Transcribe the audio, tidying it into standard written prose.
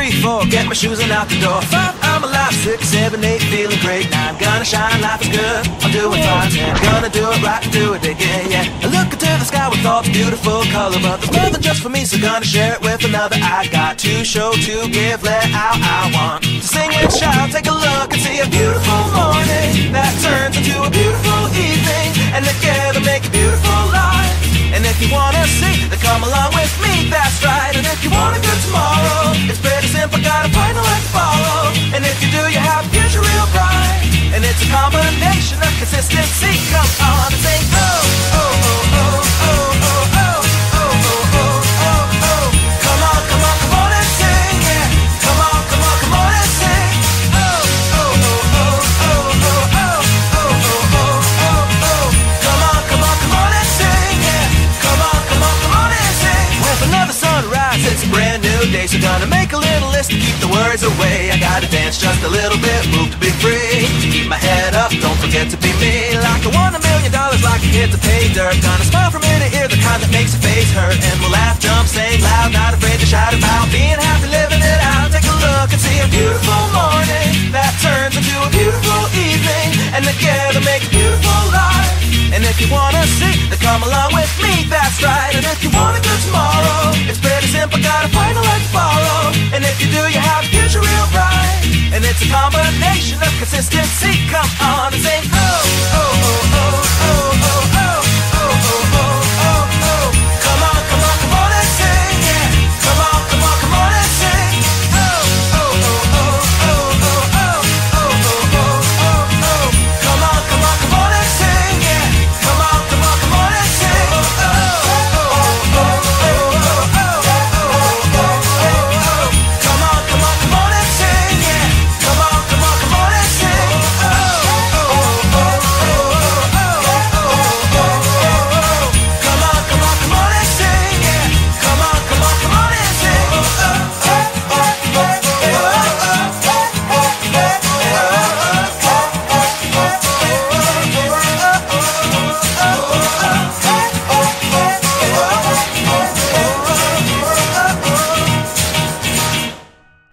3, 4, get my shoes and out the door. 5, I'm alive. 6, 7, 8, feeling great. 9, gonna shine, life is good. I'm doing 5, 10, gonna do it right and do it again, yeah. I look into the sky with all the beautiful color, but there's more than just for me, so gonna share it with another. I got to show, to give, let out. I want to sing and shout. Take a look and see a beautiful morning that turns into a beautiful evening, and together make a beautiful life. And if you wanna see, then come along with me, that's right. And if you want a good tomorrow, it's pretty simple, gotta find a light to follow. And if you do, you have a future real bright. And it's a combination of consistency. Come on and sing, oh, oh, oh, oh, oh, oh, oh, oh, oh, oh, oh, oh. Come on, come on, come on and sing, yeah. Come on, come on, come on and sing. Oh, oh, oh, oh, oh, oh, oh, oh, oh, oh, oh, oh. Come on, come on, come on and sing, yeah. Come on, come on, come on and sing. With another sunrise, it's a brand new day, so gonna make a little list to keep the words away. I gotta dance just a little bit, move to be free. Keep my head up, don't forget to be me. Like I won $1 million, like a kid to pay dirt. Gonna smile from ear to ear, the kind that makes your face hurt. And we'll laugh, jump, sing loud, not afraid to shout about being happy, living it out. Take a look and see a beautiful morning that turns into a beautiful evening, and together make a beautiful life. And if you wanna see, then come along with me, that's right. And if you want a good tomorrow, it's pretty simple, gotta find a light to follow. And if you do, you have a future real bright. And it's a combination of consistency. Come on and say